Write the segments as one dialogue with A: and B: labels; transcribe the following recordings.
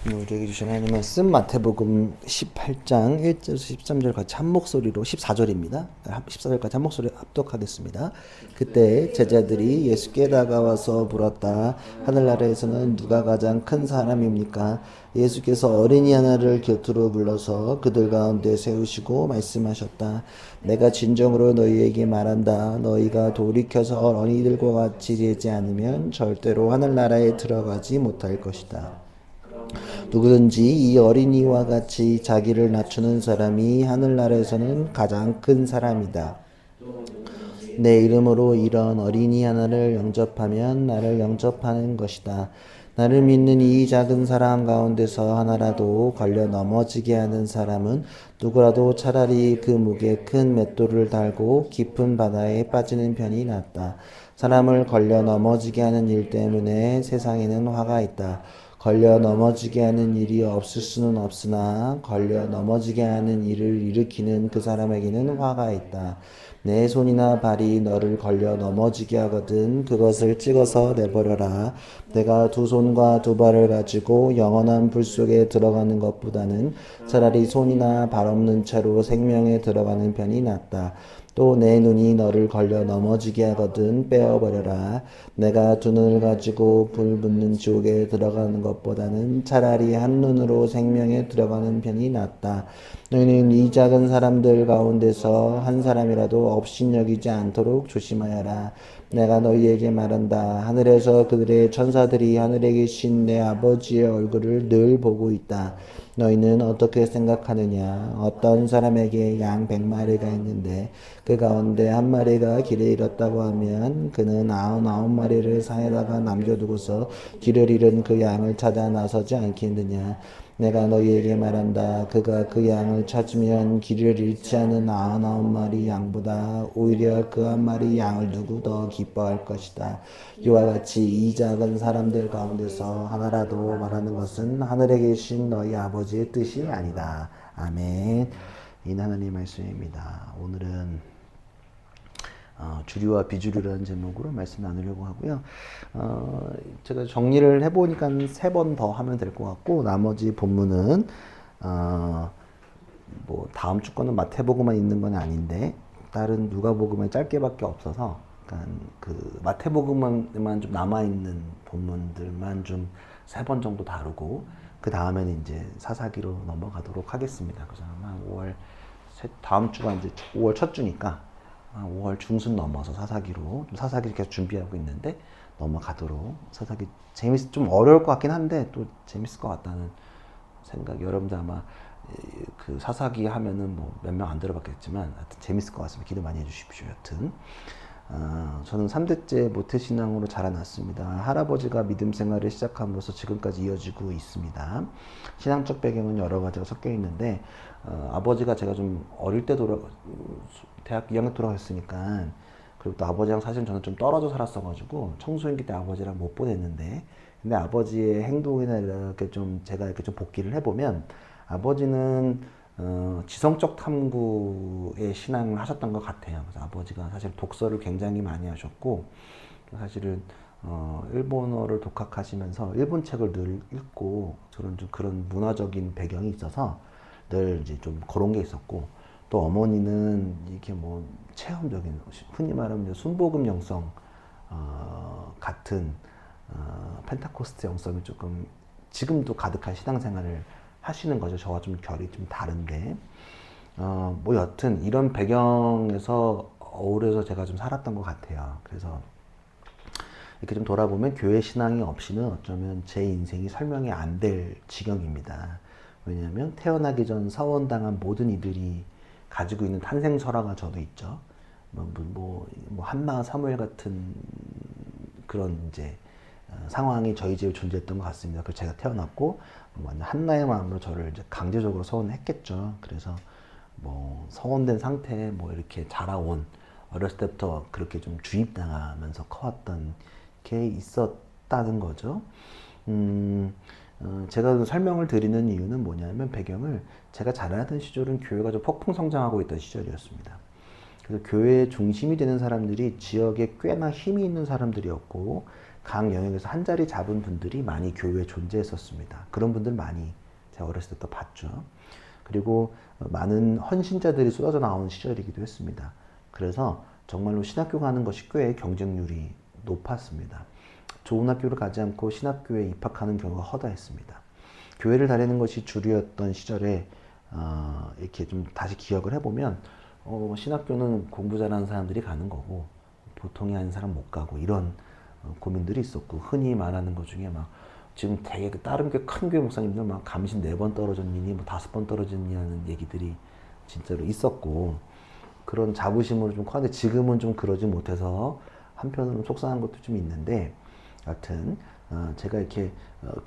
A: 우리에게 주신 하나님의 말씀 마태복음 18장 1절에서 13절 같이 한 목소리로 14절입니다. 14절까지 한 목소리로 합독하겠습니다. 그때 제자들이 예수께 다가와서 물었다. 하늘나라에서는 누가 가장 큰 사람입니까? 예수께서 어린이 하나를 곁으로 불러서 그들 가운데 세우시고 말씀하셨다. 내가 진정으로 너희에게 말한다. 너희가 돌이켜서 어린이들과 같이 되지 않으면 절대로 하늘나라에 들어가지 못할 것이다. 누구든지 이 어린이와 같이 자기를 낮추는 사람이 하늘나라에서는 가장 큰 사람이다. 내 이름으로 이런 어린이 하나를 영접하면 나를 영접하는 것이다. 나를 믿는 이 작은 사람 가운데서 하나라도 걸려 넘어지게 하는 사람은 누구라도 차라리 그 목에 큰 맷돌을 달고 깊은 바다에 빠지는 편이 낫다. 사람을 걸려 넘어지게 하는 일 때문에 세상에는 화가 있다. 걸려 넘어지게 하는 일이 없을 수는 없으나 걸려 넘어지게 하는 일을 일으키는 그 사람에게는 화가 있다. 내 손이나 발이 너를 걸려 넘어지게 하거든 그것을 찍어서 내버려라. 내가 두 손과 두 발을 가지고 영원한 불 속에 들어가는 것보다는 차라리 손이나 발 없는 채로 생명에 들어가는 편이 낫다. 또 내 눈이 너를 걸려 넘어지게 하거든 빼어버려라. 내가 두 눈을 가지고 불 붙는 지옥에 들어가는 것보다는 차라리 한 눈으로 생명에 들어가는 편이 낫다. 너희는 이 작은 사람들 가운데서 한 사람이라도 업신여기지 않도록 조심하여라. 내가 너희에게 말한다. 하늘에서 그들의 천사들이 하늘에 계신 내 아버지의 얼굴을 늘 보고 있다. 너희는 어떻게 생각하느냐? 어떤 사람에게 양 100마리가 있는데 그 가운데 한 마리가 길을 잃었다고 하면 그는 99마리를 산에다가 남겨두고서 길을 잃은 그 양을 찾아 나서지 않겠느냐? 내가 너희에게 말한다. 그가 그 양을 찾으면 길을 잃지 않은 99마리 양보다 오히려 그 한 마리 양을 두고 더 기뻐할 것이다. 이와 같이 이 작은 사람들 가운데서 하나라도 말하는 것은 하늘에 계신 너희 아버지의 뜻이 아니다. 아멘. 이 하나님의 말씀입니다. 오늘은 주류와 비주류라는 제목으로 말씀 나누려고 하고요. 제가 정리를 해보니까 3번 더 하면 될 것 같고, 나머지 본문은, 뭐, 다음 주 거는 마태복음만 있는 건 아닌데, 다른 누가복음에 짧게밖에 없어서, 그러니까 그 마태복음만 좀 남아있는 본문들만 좀 3번 정도 다루고, 그 다음에는 이제 사사기로 넘어가도록 하겠습니다. 그래서 아마 5월, 다음 주가 이제 5월 첫 주니까, 5월 중순 넘어서 사사기로 사사기를 계속 준비하고 있는데 넘어가도록. 사사기 좀 어려울 것 같긴 한데 또 재밌을 것 같다는 생각. 여러분들 아마 그 사사기 하면은 뭐 몇 명 안 들어봤겠지만 하여튼 재밌을 것 같습니다. 기도 많이 해주십시오. 여튼 저는 3대째 모태신앙으로 자라났습니다. 할아버지가 믿음 생활을 시작함으로써 지금까지 이어지고 있습니다. 신앙적 배경은 여러 가지가 섞여 있는데 아버지가 제가 좀 어릴 때 대학 2학년 돌아갔으니까, 그리고 또 아버지랑 사실 저는 좀 떨어져 살았어가지고 청소년기 때 아버지랑 못 보냈는데, 근데 아버지의 행동이나 이렇게 좀 제가 이렇게 좀 복기를 해보면 아버지는 지성적 탐구의 신앙을 하셨던 것 같아요. 그래서 아버지가 사실 독서를 굉장히 많이 하셨고, 사실은 일본어를 독학하시면서 일본 책을 늘 읽고, 저는 좀 그런 문화적인 배경이 있어서 늘 이제 좀 그런 게 있었고, 또 어머니는 이렇게 뭐 체험적인, 흔히 말하면 순복음 영성 같은 펜타코스트 영성이 조금 지금도 가득한 신앙생활을 하시는 거죠. 저와 좀 결이 좀 다른데, 뭐 여튼 이런 배경에서 어울려서 제가 좀 살았던 것 같아요. 그래서 이렇게 좀 돌아보면 교회 신앙이 없이는 어쩌면 제 인생이 설명이 안 될 지경입니다. 왜냐하면 태어나기 전 서원당한 모든 이들이 가지고 있는 탄생 설화가 저도 있죠. 한나 사무엘 같은 그런 이제 상황이 저희 집에 존재했던 것 같습니다. 그래서 제가 태어났고 완전 한나의 마음으로 저를 이제 강제적으로 서원했겠죠. 그래서 뭐 서원된 상태에 뭐 이렇게 자라온, 어렸을 때부터 그렇게 좀 주입당하면서 커왔던 게 있었다는 거죠. 제가 설명을 드리는 이유는 뭐냐면, 배경을 제가 자라던 시절은 교회가 좀 폭풍 성장하고 있던 시절이었습니다. 그래서 교회의 중심이 되는 사람들이 지역에 꽤나 힘이 있는 사람들이었고, 각 영역에서 한 자리 잡은 분들이 많이 교회에 존재했었습니다. 그런 분들 많이 제가 어렸을 때부터 봤죠. 그리고 많은 헌신자들이 쏟아져 나오는 시절이기도 했습니다. 그래서 정말로 신학교 가는 것이 꽤 경쟁률이 높았습니다. 좋은 학교를 가지 않고 신학교에 입학하는 경우가 허다했습니다. 교회를 다니는 것이 주류였던 시절에 이렇게 좀 다시 기억을 해보면 신학교는 공부 잘하는 사람들이 가는 거고 보통이 아닌 사람 못 가고 이런 고민들이 있었고 흔히 말하는 것 중에 막 지금 되게 다른 게 큰 교회 목사님들 막 감신 4번 떨어졌니 뭐 5번 떨어졌니 하는 얘기들이 진짜로 있었고 그런 자부심으로 좀 커는데 지금은 좀 그러지 못해서 한편으로는 속상한 것도 좀 있는데 여하튼 제가 이렇게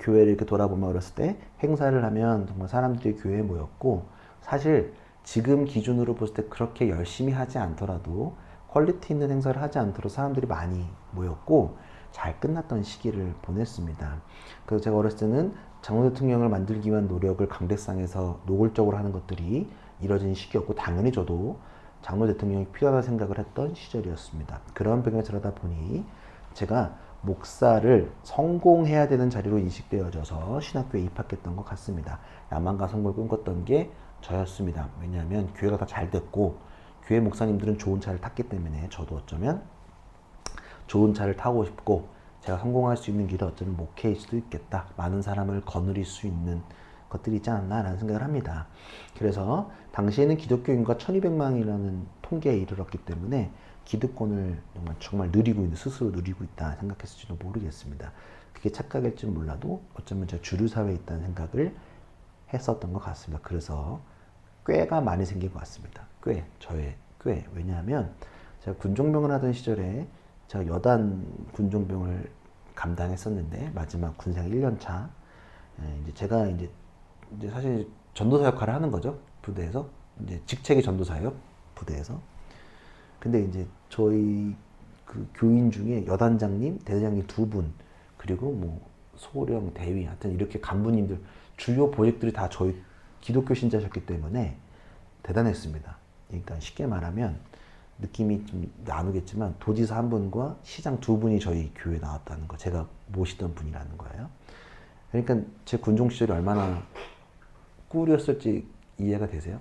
A: 교회를 이렇게 돌아보면 어렸을 때 행사를 하면 정말 사람들이 교회에 모였고 사실 지금 기준으로 봤을 때 그렇게 열심히 하지 않더라도 퀄리티 있는 행사를 하지 않더라도 사람들이 많이 모였고 잘 끝났던 시기를 보냈습니다. 그래서 제가 어렸을 때는 장로 대통령을 만들기 위한 노력을 강대상에서 노골적으로 하는 것들이 이뤄진 시기였고 당연히 저도 장로 대통령이 필요하다고 생각을 했던 시절이었습니다. 그런 배경을 들여다 보니 제가 목사를 성공해야 되는 자리로 인식되어져서 신학교에 입학했던 것 같습니다. 야망과 성공을 꿈꿨던 게 저였습니다. 왜냐하면 교회가 다 잘 됐고 교회 목사님들은 좋은 차를 탔기 때문에 저도 어쩌면 좋은 차를 타고 싶고 제가 성공할 수 있는 길은 어쩌면 목회일 수도 있겠다. 많은 사람을 거느릴 수 있는 것들이 있지 않나라는 생각을 합니다. 그래서 당시에는 기독교 인구가 1200만이라는 통계에 이르렀기 때문에 기득권을 정말 누리고 있는 스스로 누리고 있다 생각했을지도 모르겠습니다. 그게 착각일지 몰라도 어쩌면 제가 주류 사회에 있다는 생각을 했었던 것 같습니다. 그래서 꾀가 많이 생긴 것 같습니다. 저의 꾀. 왜냐하면 제가 군종병을 하던 시절에 제가 여단 군종병을 감당했었는데 마지막 군생 1년 차 이제 제가 이제 사실 전도사 역할을 하는 거죠. 부대에서 이제 직책이 전도사예요. 부대에서. 근데 이제 저희 그 교인 중에 여단장님, 대대장님 2분 그리고 뭐 소령, 대위 하여튼 이렇게 간부님들 주요 보직들이 다 저희 기독교 신자셨기 때문에 대단했습니다. 그러니까 쉽게 말하면 느낌이 좀 나누겠지만 도지사 1분과 시장 2분이 저희 교회에 나왔다는 거 제가 모시던 분이라는 거예요. 그러니까 제 군종 시절이 얼마나 꿀이었을지 이해가 되세요?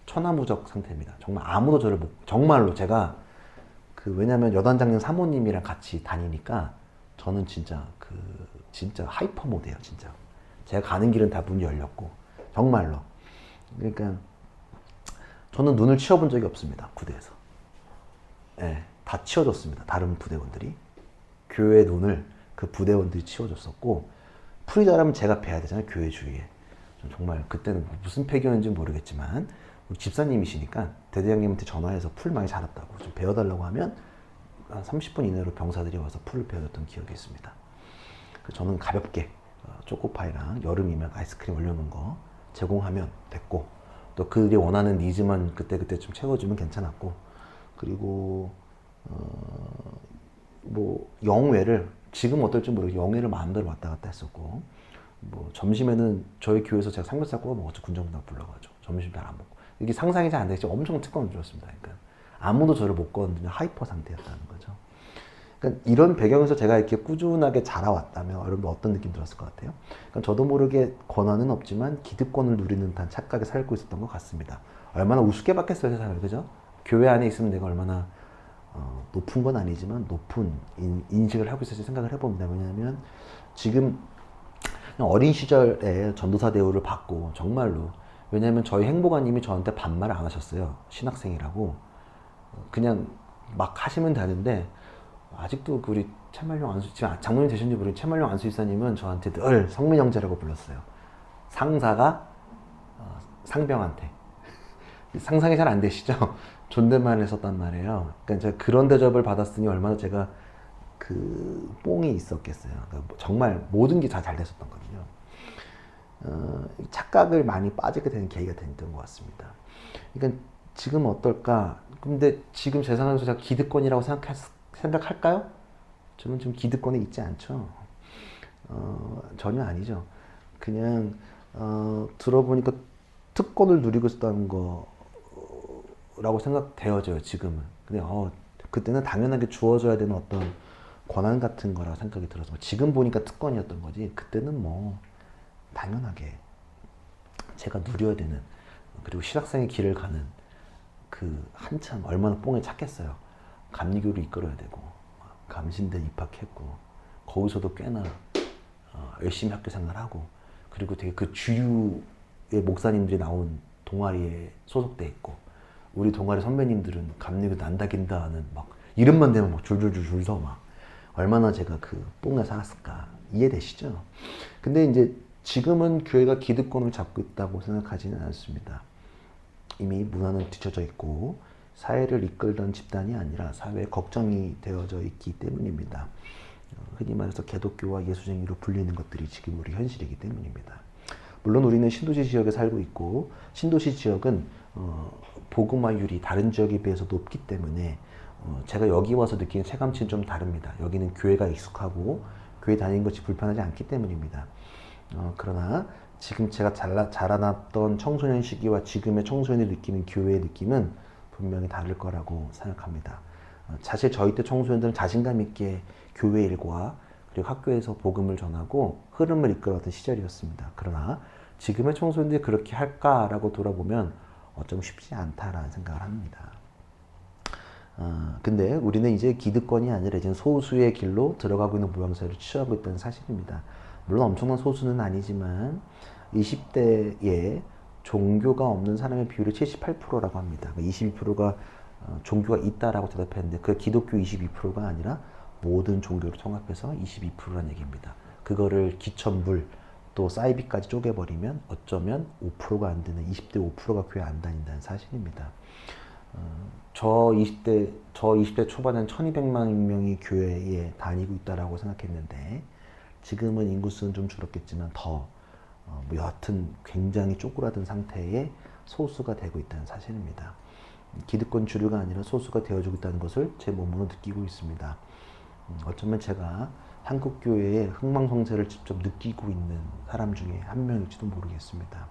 A: 천하무적 상태입니다. 정말 아무도 저를 정말로 제가 왜냐면 여단장님 사모님이랑 같이 다니니까 저는 진짜 진짜 하이퍼 모드예요, 진짜. 제가 가는 길은 다 문이 열렸고 정말로. 그러니까 저는 눈을 치워본 적이 없습니다, 부대에서. 예, 다 치워줬습니다. 다른 부대원들이. 교회 눈을 그 부대원들이 치워줬었고 풀이 자라면 제가 베야 되잖아요, 교회 주위에. 정말 그때는 무슨 폐교인지 모르겠지만 우리 집사님이시니까 대대장님한테 전화해서 풀 많이 자랐다고 좀 베어달라고 하면 한 30분 이내로 병사들이 와서 풀을 베어줬던 기억이 있습니다. 저는 가볍게 초코파이랑 여름이면 아이스크림 올려놓은 거 제공하면 됐고 또 그들이 원하는 니즈만 그때그때 좀 채워주면 괜찮았고 그리고 뭐 영외를 지금 어떨지 모르겠고 영외를 마음대로 왔다 갔다 했었고 뭐 점심에는 저희 교회에서 제가 삼겹살 구워 먹었죠. 군정부가 불러가지고 점심 잘 안 먹고 이게 상상이 잘 안 되겠죠. 엄청 특권을 줬습니다. 그러니까 아무도 저를 못 건드리는 하이퍼 상태였다는 거죠. 그러니까 이런 배경에서 제가 이렇게 꾸준하게 자라왔다면 여러분 어떤 느낌 들었을 것 같아요? 그러니까 저도 모르게 권한은 없지만 기득권을 누리는 듯한 착각에 살고 있었던 것 같습니다. 얼마나 우습게 바뀌었어요, 세상을. 그죠? 교회 안에 있으면 내가 얼마나 높은 건 아니지만 높은 인식을 하고 있을지 생각을 해봅니다. 왜냐하면 지금 어린 시절에 전도사 대우를 받고 정말로 왜냐하면 저희 행보관님이 저한테 반말을 안 하셨어요. 신학생이라고. 그냥 막 하시면 되는데 아직도 우리 채말룡 안수 지금 장로님 되셨는지 모르겠는데 채말룡 안수집사님은 저한테 늘 성민 형제라고 불렀어요. 상사가 상병한테 상상이 잘 안 되시죠? 존댓말을 했었단 말이에요. 그러니까 제가 그런 대접을 받았으니 얼마나 제가 뽕이 있었겠어요. 그러니까 정말 모든 게 다 잘 됐었던 거거든요. 착각을 많이 빠지게 되는 계기가 됐던 것 같습니다. 그러니까 지금 어떨까? 근데 지금 제 상황에서 제가 기득권이라고 생각할까요? 저는 지금 기득권에 있지 않죠. 전혀 아니죠. 그냥 들어보니까 특권을 누리고 있었다는 거라고 생각되어져요. 지금은. 근데 그때는 당연하게 주어져야 되는 어떤 권한 같은 거라고 생각이 들어서 지금 보니까 특권이었던 거지 그때는 뭐 당연하게 제가 누려야 되는 그리고 신학생의 길을 가는 그 한참 얼마나 뽕에 찼겠어요. 감리교를 이끌어야 되고 감신대 입학했고 거기서도 꽤나 열심히 학교 생활하고 그리고 되게 그 주류의 목사님들이 나온 동아리에 소속돼 있고 우리 동아리 선배님들은 감리교 난다긴다 하는 막 이름만 되면 막 줄줄줄 서 막 얼마나 제가 그 뽕에 살았을까 이해되시죠? 근데 이제 지금은 교회가 기득권을 잡고 있다고 생각하지는 않습니다. 이미 문화는 뒤쳐져 있고 사회를 이끌던 집단이 아니라 사회에 걱정이 되어져 있기 때문입니다. 흔히 말해서 개독교와 예수쟁이로 불리는 것들이 지금 우리 현실이기 때문입니다. 물론 우리는 신도시 지역에 살고 있고 신도시 지역은 복음화율이 다른 지역에 비해서 높기 때문에 제가 여기 와서 느끼는 체감치는 좀 다릅니다. 여기는 교회가 익숙하고 교회 다니는 것이 불편하지 않기 때문입니다. 그러나 지금 제가 자라났던 청소년 시기와 지금의 청소년이 느끼는 교회의 느낌은 분명히 다를 거라고 생각합니다. 사실 저희 때 청소년들은 자신감 있게 교회 일과 그리고 학교에서 복음을 전하고 흐름을 이끌었던 시절이었습니다. 그러나 지금의 청소년들이 그렇게 할까라고 돌아보면 어쩜 쉽지 않다라는 생각을 합니다. 근데 우리는 이제 기득권이 아니라 이제 소수의 길로 들어가고 있는 모양새를 취하고 있다는 사실입니다. 물론 엄청난 소수는 아니지만 20대에 종교가 없는 사람의 비율이 78%라고 합니다. 22%가 종교가 있다라고 대답했는데 그 기독교 22%가 아니라 모든 종교를 통합해서 22%라는 얘기입니다. 그거를 기천불 또 사이비까지 쪼개버리면 어쩌면 5%가 안 되는 20대 5%가 교회 안 다닌다는 사실입니다. 저 20대 초반엔 1200만 명이 교회에 다니고 있다라고 생각했는데 지금은 인구수는 좀 줄었겠지만 여하튼 굉장히 쪼그라든 상태의 소수가 되고 있다는 사실입니다. 기득권 주류가 아니라 소수가 되어주고 있다는 것을 제 몸으로 느끼고 있습니다. 어쩌면 제가 한국교회의 흥망성쇠를 직접 느끼고 있는 사람 중에 한 명일지도 모르겠습니다.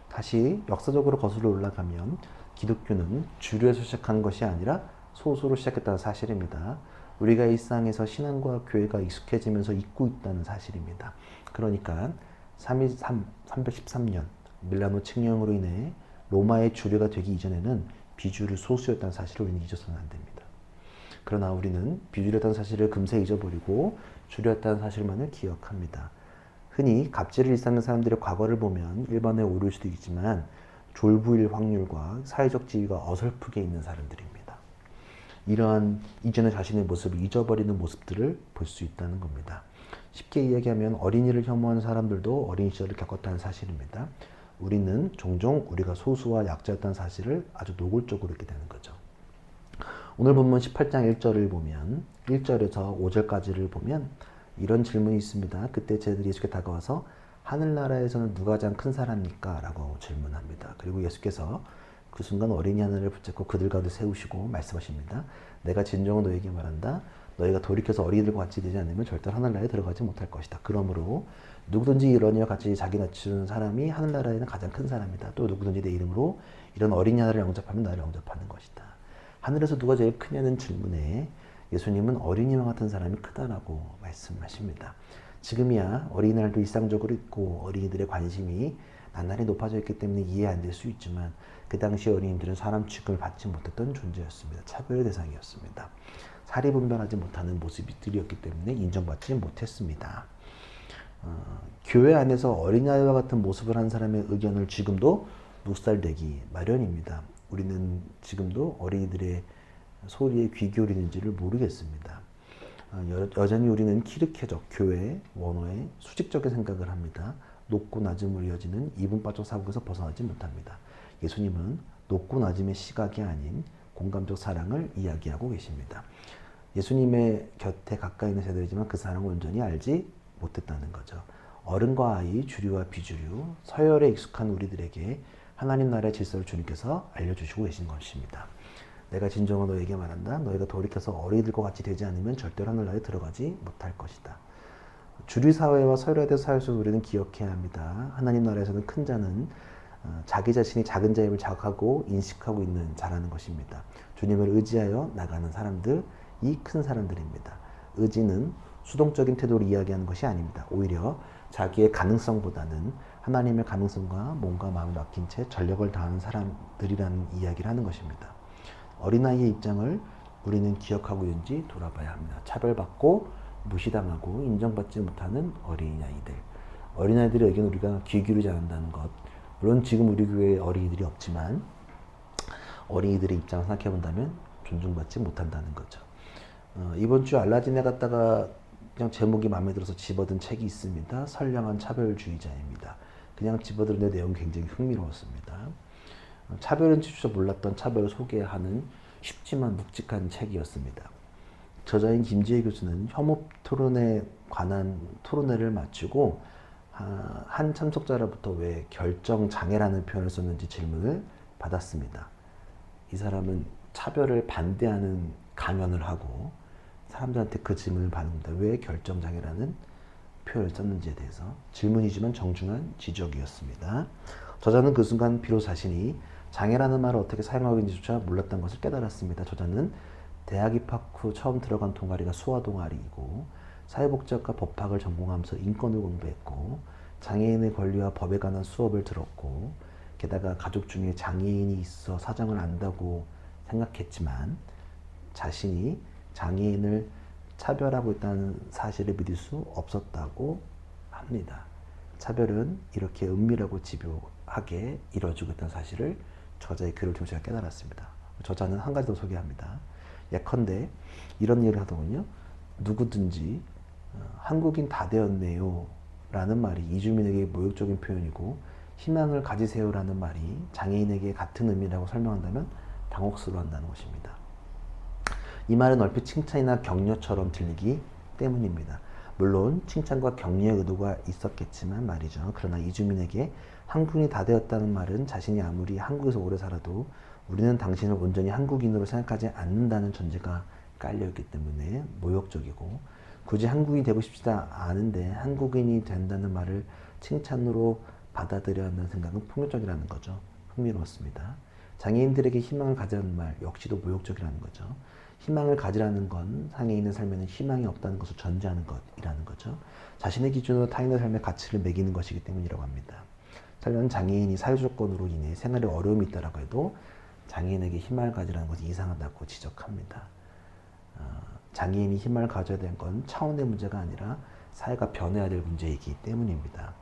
A: 다시 역사적으로 거슬러 올라가면 기독교는 주류에서 시작한 것이 아니라 소수로 시작했다는 사실입니다. 우리가 일상에서 신앙과 교회가 익숙해지면서 잊고 있다는 사실입니다. 그러니까 313년 밀라노 칙령으로 인해 로마의 주류가 되기 이전에는 비주류 소수였다는 사실을 우리는 잊어서는 안 됩니다. 그러나 우리는 비주류였다는 사실을 금세 잊어버리고 주류였다는 사실만을 기억합니다. 흔히 갑질을 일삼는 사람들의 과거를 보면 일반에 오를 수도 있지만 졸부일 확률과 사회적 지위가 어설프게 있는 사람들입니다. 이러한 이전의 자신의 모습을 잊어버리는 모습들을 볼 수 있다는 겁니다. 쉽게 이야기하면 어린이를 혐오하는 사람들도 어린 시절을 겪었다는 사실입니다. 우리는 종종 우리가 소수와 약자였다는 사실을 아주 노골적으로 읽게 되는 거죠. 오늘 본문 18장 1절을 보면 1절에서 5절까지를 보면 이런 질문이 있습니다. 그때 제자들이 예수께 다가와서 하늘나라에서는 누가 가장 큰 사람입니까? 라고 질문합니다. 그리고 예수께서 그 순간 어린이 하나를 붙잡고 그들 가운데 세우시고 말씀하십니다. 내가 진정으로 너에게 말한다. 너희가 돌이켜서 어린이들과 같이 되지 않으면 절대로 하늘나라에 들어가지 못할 것이다. 그러므로 누구든지 이런 이와 같이 자기 낮추는 사람이 하늘나라에는 가장 큰 사람이다. 또 누구든지 내 이름으로 이런 어린이 하나를 영접하면 나를 영접하는 것이다. 하늘에서 누가 제일 크냐는 질문에 예수님은 어린이와 같은 사람이 크다라고 말씀하십니다. 지금이야 어린이날도 일상적으로 있고 어린이들의 관심이 나날이 높아져 있기 때문에 이해 안 될 수 있지만 그 당시 어린이들은 사람 취급을 받지 못했던 존재였습니다. 차별의 대상이었습니다. 사리 분별하지 못하는 모습들이었기 때문에 인정받지 못했습니다. 교회 안에서 어린아이와 같은 모습을 한 사람의 의견을 지금도 묵살되기 마련입니다. 우리는 지금도 어린이들의 소리에 귀 기울이는지를 모르겠습니다. 여전히 우리는 키르케적 교회 원어의 수직적인 생각을 합니다. 높고 낮음으로 이어지는 이분법적 사고에서 벗어나지 못합니다. 예수님은 높고 낮음의 시각이 아닌 공감적 사랑을 이야기하고 계십니다. 예수님의 곁에 가까이 있는 세대이지만 그 사랑을 온전히 알지 못했다는 거죠. 어른과 아이, 주류와 비주류, 서열에 익숙한 우리들에게 하나님 나라의 질서를 주님께서 알려주시고 계신 것입니다. 내가 진정으로 너에게 말한다. 너희가 돌이켜서 어린이들과 같이 되지 않으면 절대로 하늘나라에 들어가지 못할 것이다. 주류 사회와 서열에 대해서 살수 우리는 기억해야 합니다. 하나님 나라에서는 큰 자는 자기 자신이 작은 자임을 자각하고 인식하고 있는 자라는 것입니다. 주님을 의지하여 나가는 사람들이 큰 사람들입니다. 의지는 수동적인 태도를 이야기하는 것이 아닙니다. 오히려 자기의 가능성보다는 하나님의 가능성과 몸과 마음을 맡긴 채 전력을 다하는 사람들이라는 이야기를 하는 것입니다. 어린아이의 입장을 우리는 기억하고 있는지 돌아봐야 합니다. 차별받고 무시당하고 인정받지 못하는 어린아이들. 어린아이들의 의견을 우리가 귀 기울이지 않는다는 것. 물론 지금 우리 교회에 어린이들이 없지만 어린이들의 입장을 생각해 본다면 존중받지 못한다는 거죠. 이번 주 알라딘에 갔다가 그냥 제목이 마음에 들어서 집어든 책이 있습니다. 선량한 차별주의자입니다. 그냥 집어들었는데 내용이 굉장히 흥미로웠습니다. 차별은 진짜 몰랐던 차별을 소개하는 쉽지만 묵직한 책이었습니다. 저자인 김지혜 교수는 혐오 토론에 관한 토론회를 마치고 한 참석자로부터 왜 결정장애라는 표현을 썼는지 질문을 받았습니다. 이 사람은 차별을 반대하는 강연을 하고 사람들한테 그 질문을 받는다. 왜 결정장애라는 표현을 썼는지에 대해서 질문이지만 정중한 지적이었습니다. 저자는 그 순간 비로소 자신이 장애라는 말을 어떻게 사용하고 있는지조차 몰랐던 것을 깨달았습니다. 저자는 대학 입학 후 처음 들어간 동아리가 수화 동아리이고 사회복지학과 법학을 전공하면서 인권을 공부했고 장애인의 권리와 법에 관한 수업을 들었고 게다가 가족 중에 장애인이 있어 사정을 안다고 생각했지만 자신이 장애인을 차별하고 있다는 사실을 믿을 수 없었다고 합니다. 차별은 이렇게 은밀하고 집요하게 이루어지고 있다는 사실을 저자의 글을 통해 제가 깨달았습니다. 저자는 한 가지 더 소개합니다. 예컨대 이런 얘기를 하더군요. 누구든지 한국인 다 되었네요 라는 말이 이주민에게 모욕적인 표현이고 희망을 가지세요 라는 말이 장애인에게 같은 의미라고 설명한다면 당혹스러워한다는 것입니다. 이 말은 얼핏 칭찬이나 격려처럼 들리기 때문입니다. 물론 칭찬과 격려의 의도가 있었겠지만 말이죠. 그러나 이주민에게 한국인이 다 되었다는 말은 자신이 아무리 한국에서 오래 살아도 우리는 당신을 온전히 한국인으로 생각하지 않는다는 전제가 깔려있기 때문에 모욕적이고 굳이 한국인이 되고 싶지 않은데 한국인이 된다는 말을 칭찬으로 받아들여야 한다는 생각은 폭력적이라는 거죠. 흥미로웠습니다. 장애인들에게 희망을 가지라는 말 역시도 모욕적이라는 거죠. 희망을 가지라는 건 장애인의 삶에는 희망이 없다는 것을 전제하는 것이라는 거죠. 자신의 기준으로 타인의 삶의 가치를 매기는 것이기 때문이라고 합니다. 설령 장애인이 사회조건으로 인해 생활에 어려움이 있다고 해도 장애인에게 희망을 가지라는 것이 이상하다고 지적합니다. 장애인이 희망을 가져야 되는 건 차원의 문제가 아니라 사회가 변해야 될 문제이기 때문입니다.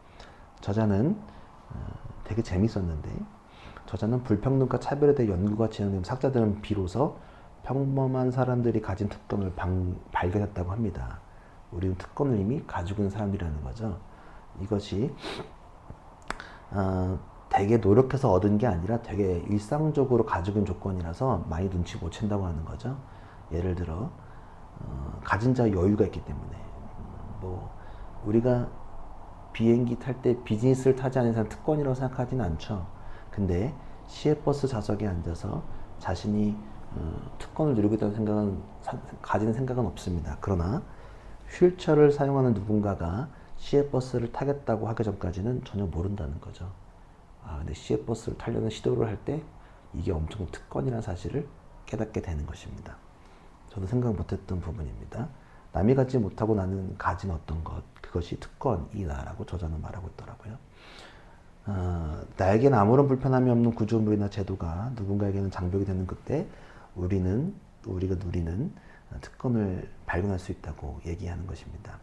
A: 저자는 되게 재밌었는데 저자는 불평등과 차별에 대해 연구가 진행되는 학자들은 비로소 평범한 사람들이 가진 특권을 발견했다고 합니다. 우리는 특권을 이미 가지고 있는 사람들이라는 거죠. 이것이 되게 노력해서 얻은 게 아니라 되게 일상적으로 가지고 있는 조건이라서 많이 눈치 못 챈다고 하는 거죠. 예를 들어 가진 자 여유가 있기 때문에 우리가 비행기 탈 때 비즈니스를 타지 않은 이상 특권이라고 생각하지는 않죠. 근데 시외버스 좌석에 앉아서 자신이 특권을 누리고 있다는 생각은 가지는 생각은 없습니다. 그러나 휠체어를 사용하는 누군가가 시외버스를 타겠다고 하기 전까지는 전혀 모른다는 거죠. 근데 시외버스를 타려는 시도를 할 때 이게 엄청 특권이라는 사실을 깨닫게 되는 것입니다. 저도 생각 못했던 부분입니다. 남이 갖지 못하고 나는 가진 어떤 것, 그것이 특권이다라고 저자는 말하고 있더라고요. 나에게는 아무런 불편함이 없는 구조물이나 제도가 누군가에게는 장벽이 되는 그때 우리가 누리는 특권을 발견할 수 있다고 얘기하는 것입니다.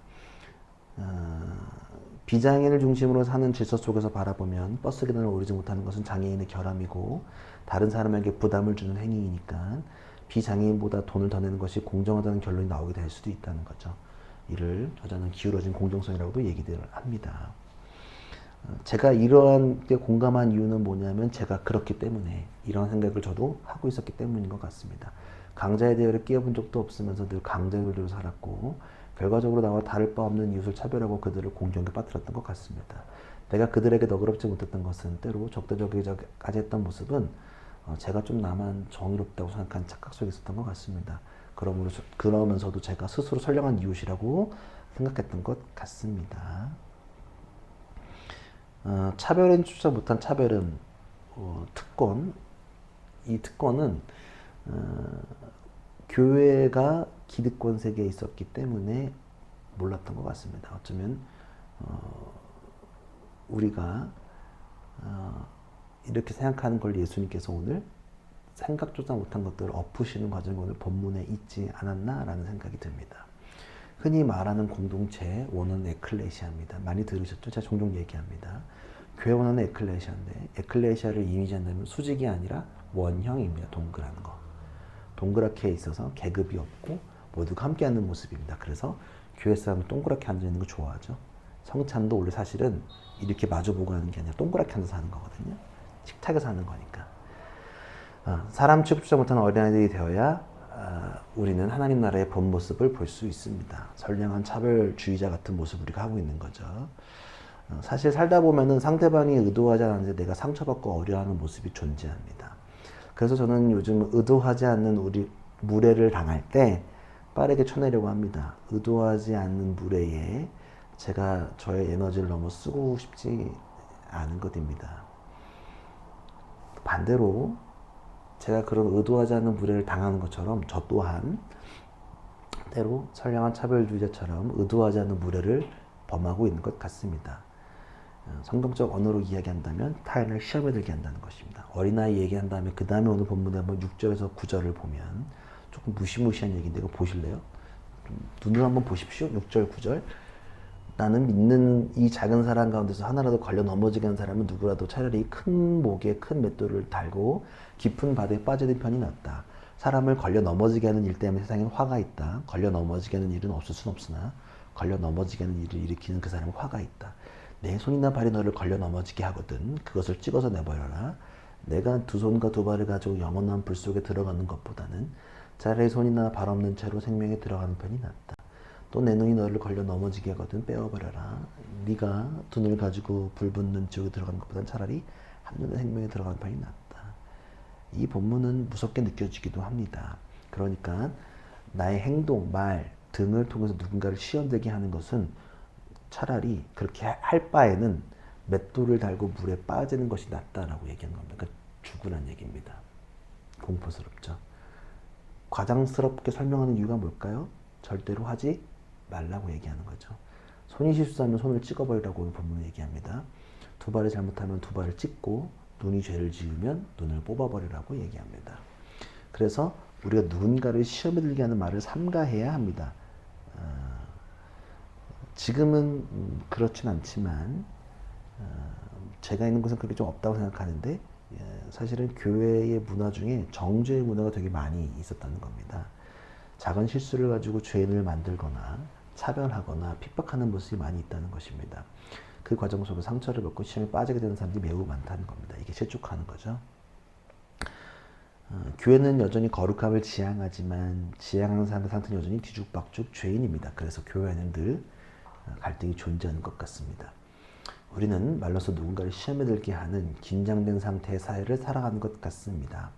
A: 비장애인을 중심으로 사는 질서 속에서 바라보면 버스 계단을 오르지 못하는 것은 장애인의 결함이고 다른 사람에게 부담을 주는 행위이니까 비장애인보다 돈을 더 내는 것이 공정하다는 결론이 나오게 될 수도 있다는 거죠. 이를 저자는 기울어진 공정성이라고도 얘기를 합니다. 제가 이러한 데 공감한 이유는 뭐냐면 제가 그렇기 때문에 이런 생각을 저도 하고 있었기 때문인 것 같습니다. 강자의 대열에 끼어본 적도 없으면서 늘 강자의 로 살았고 결과적으로 나와 다를 바 없는 이웃을 차별하고 그들을 공경에 빠뜨렸던 것 같습니다. 내가 그들에게 너그럽지 못했던 것은 때로 적대적이까지 했던 모습은 제가 좀 나만 정의롭다고 생각한 착각 속에 있었던 것 같습니다. 그러면서도 제가 스스로 선량한 이웃이라고 생각했던 것 같습니다. 차별은 추적 못한 차별은 특권. 이 특권은 교회가 기득권 세계에 있었기 때문에 몰랐던 것 같습니다. 어쩌면 우리가 이렇게 생각하는 걸 예수님께서 오늘 생각조차 못한 것들을 엎으시는 과정이 오늘 본문에 있지 않았나라는 생각이 듭니다. 흔히 말하는 공동체 원어는 에클레시아입니다. 많이 들으셨죠? 제가 종종 얘기합니다. 교회 원어는 에클레시아인데 에클레시아를 이미지한다면 수직이 아니라 원형입니다. 동그란 거. 동그랗게 있어서 계급이 없고 모두가 함께하는 모습입니다. 그래서 교회 사람은 동그랗게 앉아있는 거 좋아하죠. 성찬도 원래 사실은 이렇게 마주보고 하는 게 아니라 동그랗게 앉아서 하는 거거든요. 식탁에서 하는 거니까. 사람 취급하지 못하는 어린아이들이 되어야 우리는 하나님 나라의 본 모습을 볼 수 있습니다. 선량한 차별주의자 같은 모습을 우리가 하고 있는 거죠. 사실 살다 보면은 상대방이 의도하지 않았는데 내가 상처받고 어려워하는 모습이 존재합니다. 그래서 저는 요즘 의도하지 않는 우리 무례를 당할 때 빠르게 쳐내려고 합니다. 의도하지 않는 무례에 제가 저의 에너지를 너무 쓰고 싶지 않은 것입니다. 반대로 제가 그런 의도하지 않는 무례를 당하는 것처럼 저 또한 때로 선량한 차별주의자처럼 의도하지 않는 무례를 범하고 있는 것 같습니다. 성경적 언어로 이야기한다면 타인을 시험에 들게 한다는 것입니다. 어린아이 얘기한 다음에 그 다음에 오늘 본문에 한번 6절에서 9절을 보면 조금 무시무시한 얘기인데 이거 보실래요? 눈으로 한번 보십시오. 6절 9절. 나는 믿는 이 작은 사람 가운데서 하나라도 걸려 넘어지게 하는 사람은 누구라도 차라리 큰 목에 큰 맷돌을 달고 깊은 바다에 빠지는 편이 낫다. 사람을 걸려 넘어지게 하는 일 때문에 세상에 화가 있다. 걸려 넘어지게 하는 일은 없을 순 없으나 걸려 넘어지게 하는 일을 일으키는 그 사람은 화가 있다. 내 손이나 발이 너를 걸려 넘어지게 하거든 그것을 찍어서 내버려라. 내가 두 손과 두 발을 가지고 영원한 불 속에 들어가는 것보다는 차라리 손이나 발 없는 채로 생명에 들어가는 편이 낫다. 또 내 눈이 너를 걸려 넘어지게 하거든 빼어버려라. 네가 두 눈을 가지고 불 붙는 지옥에 들어가는 것보다는 차라리 한 눈의 생명에 들어가는 편이 낫다. 이 본문은 무섭게 느껴지기도 합니다. 그러니까 나의 행동, 말 등을 통해서 누군가를 시험되게 하는 것은 차라리 그렇게 할 바에는 맷돌을 달고 물에 빠지는 것이 낫다라고 얘기한 겁니다. 그러니까 죽으란 얘기입니다. 공포스럽죠. 과장스럽게 설명하는 이유가 뭘까요? 절대로 하지 말라고 얘기하는 거죠. 손이 실수하면 손을 찍어버리라고 오늘 본문은 얘기합니다. 두 발을 잘못하면 두 발을 찍고 눈이 죄를 지으면 눈을 뽑아버리라고 얘기합니다. 그래서 우리가 누군가를 시험에 들게 하는 말을 삼가해야 합니다. 지금은 그렇진 않지만 제가 있는 곳은 그렇게 좀 없다고 생각하는데 사실은 교회의 문화 중에 정죄의 문화가 되게 많이 있었다는 겁니다. 작은 실수를 가지고 죄인을 만들거나 차별하거나 핍박하는 모습이 많이 있다는 것입니다. 그 과정 속에 상처를 받고 시험에 빠지게 되는 사람들이 매우 많다는 겁니다. 이게 실족하는 거죠. 교회는 여전히 거룩함을 지향하지만 지향하는 사람들 상태는 여전히 뒤죽박죽 죄인입니다. 그래서 교회는 늘 갈등이 존재하는 것 같습니다. 우리는 말로써 누군가를 시험에 들게 하는 긴장된 상태의 사회를 살아가는 것 같습니다.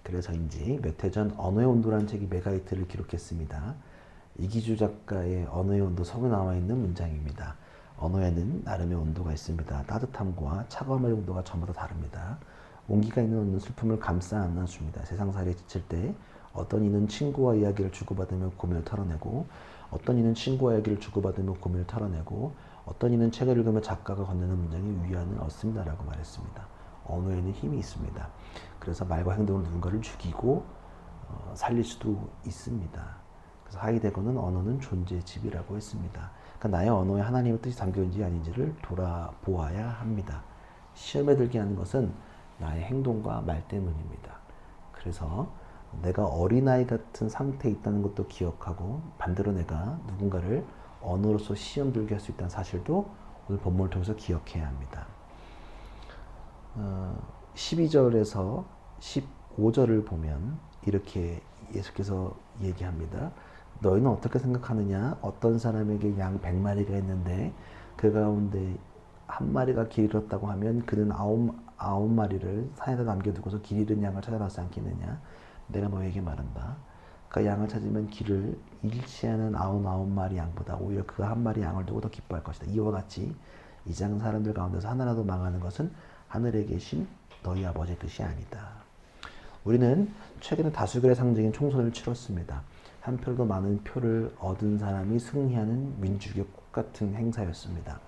A: 그래서인지 몇 해 전 언어의 온도라는 책이 메가히트를 기록했습니다. 이기주 작가의 언어의 온도 성에 나와 있는 문장입니다. 언어에는 나름의 온도가 있습니다. 따뜻함과 차가움의 온도가 전부 다 다릅니다. 온기가 있는 슬픔을 감싸 안아줍니다. 세상살이에 지칠 때 어떤 이는 친구와 이야기를 주고받으며 고민을 털어내고 어떤 이는 친구와 이야기를 주고받으며 고민을 털어내고 어떤 이는 책을 읽으며 작가가 건네는 문장에 위안을 얻습니다 라고 말했습니다. 언어에는 힘이 있습니다. 그래서 말과 행동으로 누군가를 죽이고 살릴 수도 있습니다. 그래서 하이데거는 언어는 존재의 집이라고 했습니다. 그러니까 나의 언어에 하나님의 뜻이 담겨있는지 아닌지를 돌아보아야 합니다. 시험에 들게 하는 것은 나의 행동과 말 때문입니다. 그래서 내가 어린아이 같은 상태에 있다는 것도 기억하고 반대로 내가 누군가를 언어로서 시험 들게 할 수 있다는 사실도 오늘 본문을 통해서 기억해야 합니다. 12절에서 15절을 보면 이렇게 예수께서 얘기합니다. 너희는 어떻게 생각하느냐? 어떤 사람에게 양 100마리가 있는데 그 가운데 한 마리가 길 잃었다고 하면 그는 아홉 마리를 산에다 남겨두고서 길 잃은 양을 찾아나지 않겠느냐? 내가 너에게 말한다. 그 양을 찾으면 길을 잃지 않은 99마리 양보다 오히려 그 한 마리 양을 두고 더 기뻐할 것이다. 이와 같이 이 작은 사람들 가운데서 하나라도 망하는 것은 하늘에 계신 너희 아버지의 뜻이 아니다. 우리는 최근에 다수결의 상징인 총선을 치렀습니다. 한 표도 많은 표를 얻은 사람이 승리하는 민주주의의 꽃 같은 행사였습니다.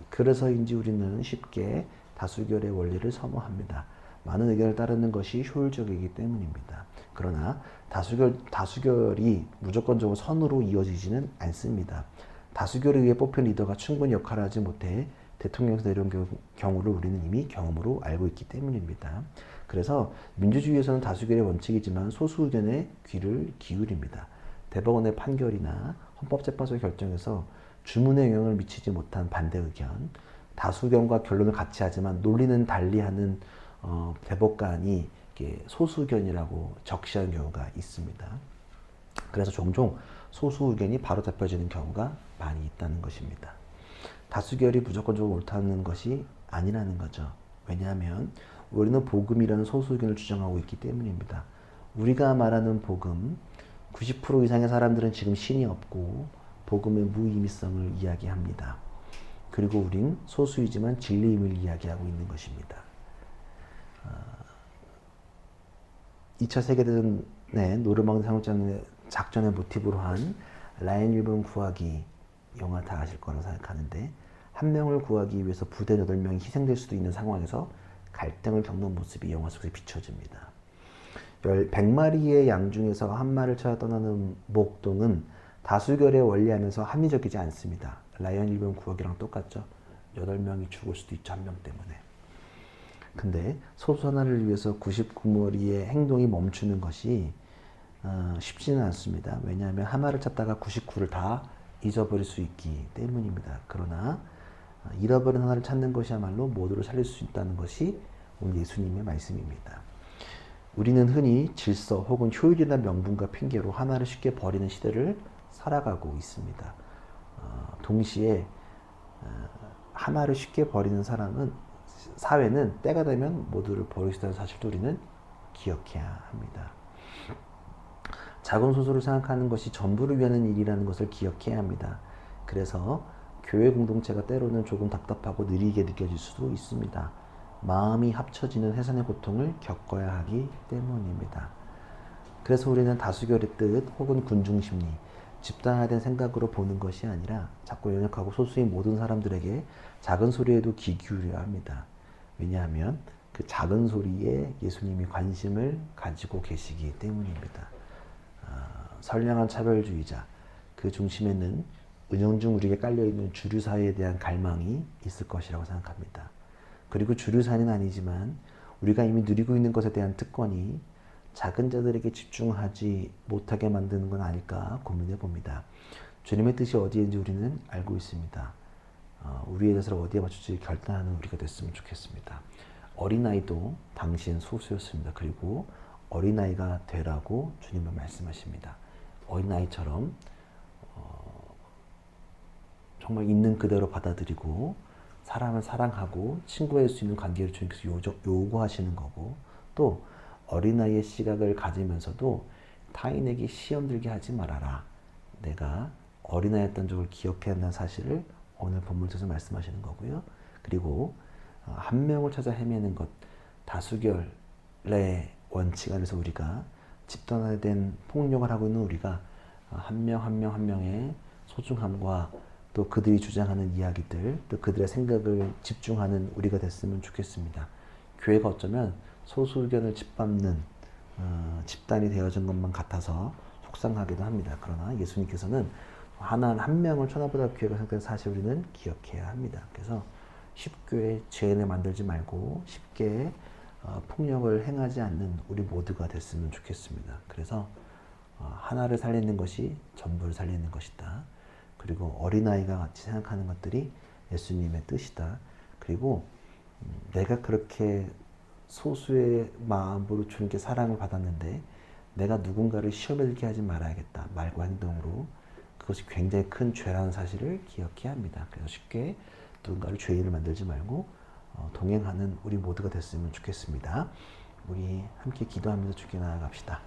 A: 그래서인지 우리는 쉽게 다수결의 원리를 선호합니다. 많은 의견을 따르는 것이 효율적이기 때문입니다. 그러나 다수결이 무조건적으로 선으로 이어지지는 않습니다. 다수결에 의해 뽑힌 리더가 충분히 역할을 하지 못해 대통령에서 내려온 경우를 우리는 이미 경험으로 알고 있기 때문입니다. 그래서 민주주의에서는 다수결의 원칙이지만 소수 의견에 귀를 기울입니다. 대법원의 판결이나 헌법재판소의 결정에서 주문에 영향을 미치지 못한 반대 의견, 다수 의견과 결론을 같이 하지만 논리는 달리하는 대법관이 소수 의견이라고 적시하는 경우가 있습니다. 그래서 종종 소수 의견이 바로 잡혀지는 경우가 많이 있다는 것입니다. 다수결이 무조건적으로 옳다는 것이 아니라는 거죠. 왜냐하면 우리는 복음이라는 소수 의견을 주장하고 있기 때문입니다. 우리가 말하는 복음, 90% 이상의 사람들은 지금 신이 없고 복음의 무의미성을 이야기합니다. 그리고 우린 소수이지만 진리임을 이야기하고 있는 것입니다. 2차 세계대전의 노르망디 상륙 작전의 모티브로 한 라인 1번 구하기 영화 다 아실 거라고 생각하는데, 한 명을 구하기 위해서 부대 8명이 희생될 수도 있는 상황에서 갈등을 겪는 모습이 영화 속에 비춰집니다. 100마리의 양 중에서 한 마리를 찾아 떠나는 목동은 다수결에 원리하면서 합리적이지 않습니다. 라이언 1번 구하기랑 똑같죠. 8명이 죽을 수도 있죠, 한 명 때문에. 근데 소수 하나를 위해서 99마리의 행동이 멈추는 것이 쉽지는 않습니다. 왜냐하면 하나를 찾다가 99를 다 잊어버릴 수 있기 때문입니다. 그러나 잃어버린 하나를 찾는 것이야말로 모두를 살릴 수 있다는 것이 오늘 예수님의 말씀입니다. 우리는 흔히 질서 혹은 효율이나 명분과 핑계로 하나를 쉽게 버리는 시대를 살아가고 있습니다. 동시에 하나를 쉽게 버리는 사회는 때가 되면 모두를 버릴 수 있다는 사실도 우리는 기억해야 합니다. 작은 소수를 생각하는 것이 전부를 위하는 일이라는 것을 기억해야 합니다. 그래서 교회 공동체가 때로는 조금 답답하고 느리게 느껴질 수도 있습니다. 마음이 합쳐지는 해산의 고통을 겪어야 하기 때문입니다. 그래서 우리는 다수결의 뜻 혹은 군중심리, 집단화된 생각으로 보는 것이 아니라 자꾸 연약하고 소수인 모든 사람들에게 작은 소리에도 귀 기울여야 합니다. 왜냐하면 그 작은 소리에 예수님이 관심을 가지고 계시기 때문입니다. 선량한 차별주의자, 그 중심에는 은연중 우리에게 깔려있는 주류사회에 대한 갈망이 있을 것이라고 생각합니다. 그리고 주류사회는 아니지만 우리가 이미 누리고 있는 것에 대한 특권이 작은 자들에게 집중하지 못하게 만드는 건 아닐까 고민해 봅니다. 주님의 뜻이 어디인지 우리는 알고 있습니다. 우리의 뜻을 어디에 맞출지 결단하는 우리가 됐으면 좋겠습니다. 어린아이도 당신 소수였습니다. 그리고 어린아이가 되라고 주님은 말씀하십니다. 어린아이처럼 정말 있는 그대로 받아들이고 사람을 사랑하고 친구할 수 있는 관계를 주님께서 요구하시는 거고, 또 어린아이의 시각을 가지면서도 타인에게 시험 들게 하지 말아라. 내가 어린아이였던 적을 기억해야 한다는 사실을 오늘 본문에서 말씀하시는 거고요. 그리고 한 명을 찾아 헤매는 것, 다수결의 원칙 안에서 우리가 집단화된 폭력을 하고 있는 우리가 한 명 한 명의 소중함과 또 그들이 주장하는 이야기들, 또 그들의 생각을 집중하는 우리가 됐으면 좋겠습니다. 교회가 어쩌면 소수 의견을 짓밟는 집단이 되어진 것만 같아서 속상하기도 합니다. 그러나 예수님께서는 한 명을 천하보다 귀하게 생각하는 사실 우리는 기억해야 합니다. 그래서 쉽게 죄인을 만들지 말고 쉽게 폭력을 행하지 않는 우리 모두가 됐으면 좋겠습니다. 그래서 하나를 살리는 것이 전부를 살리는 것이다. 그리고 어린아이가 같이 생각하는 것들이 예수님의 뜻이다. 그리고 내가 그렇게 소수의 마음으로 주님께 사랑을 받았는데 내가 누군가를 시험에 들게 하지 말아야겠다. 말과 행동으로. 그것이 굉장히 큰 죄라는 사실을 기억해야 합니다. 그래서 쉽게 누군가를 죄인을 만들지 말고 동행하는 우리 모두가 됐으면 좋겠습니다. 우리 함께 기도하면서 주께 나아갑시다.